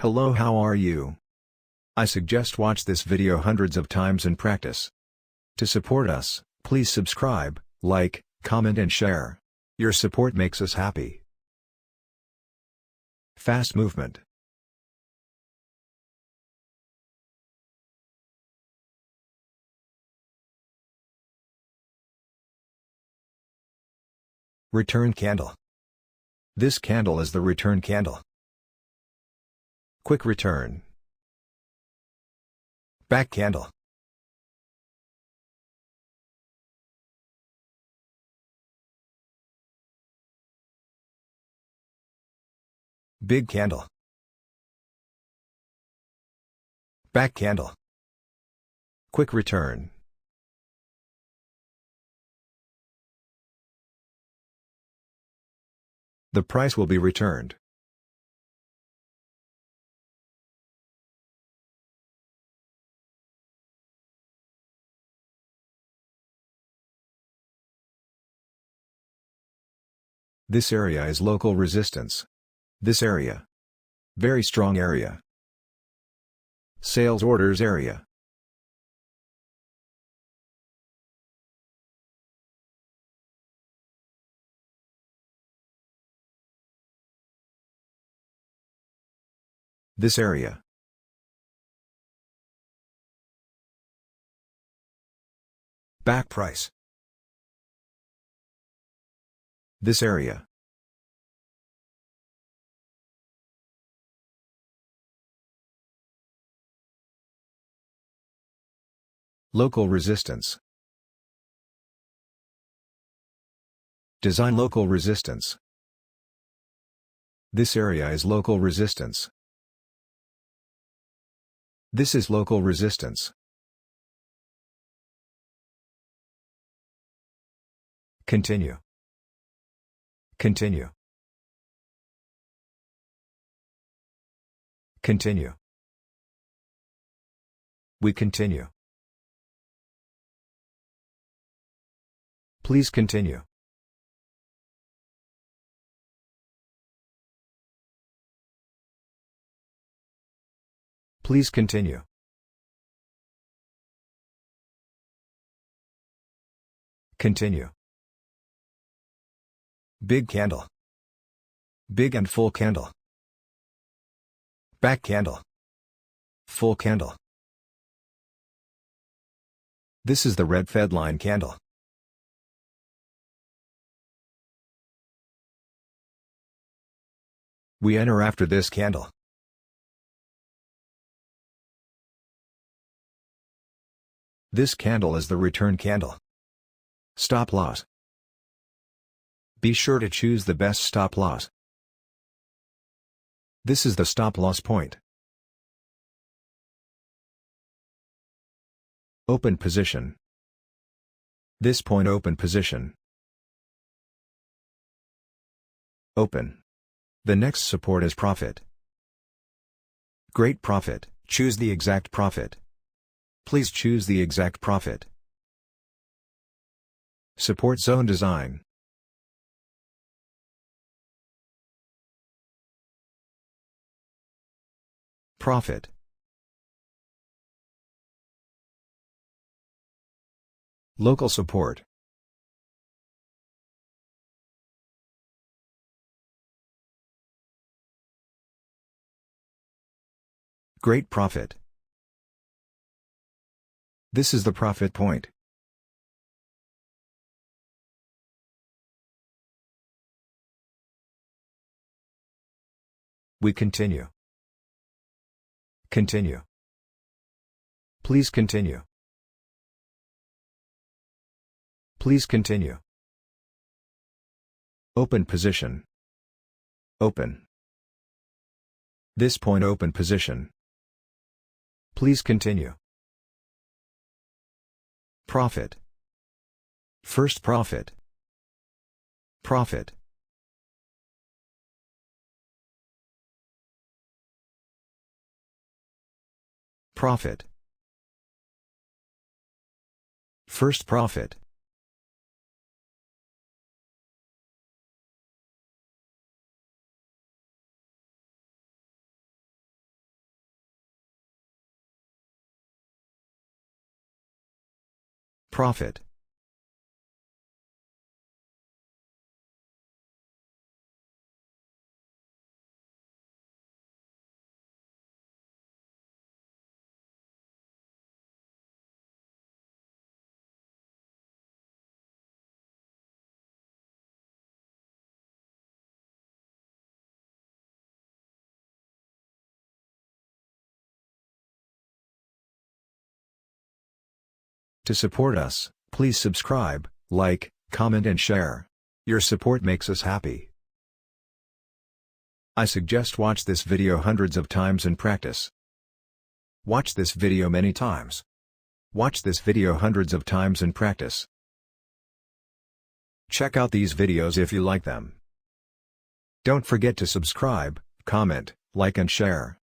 Hello, how are you? I suggest watch this video hundreds of times and practice. To support us, please subscribe, like, comment and share. Your support makes us happy. Fast movement. Return candle. This candle is the return candle. Quick return. Back candle. Big candle. Back candle. Quick return. The price will be returned. This area is local resistance. This area. Very strong area. Sales orders area. This area. Back price. This area. Local resistance. Design local resistance. This area is local resistance. This is local resistance. Continue. Continue. Continue. We continue. Please continue. Please continue. Continue. Big candle. Big and full candle. Back candle. Full candle. This is the red Fed line candle. We enter after this candle. This candle is the return candle. Stop loss. Be sure to choose the best stop loss. This is the stop loss point. Open position. This point open position. Open. The next support is profit. Great profit, choose the exact profit. Please choose the exact profit. Support zone design. Profit. Local support. Great profit. This is the profit point. We continue. Continue. Please continue. Please continue. Open position. Open. This point open position. Please continue. Profit. First profit. Profit. Profit. First profit. Profit. To support us, please subscribe, like, comment and share. Your support makes us happy. I suggest watch this video hundreds of times and practice. Watch this video many times. Watch this video hundreds of times and practice. Check out these videos if you like them. Don't forget to subscribe, comment, like and share.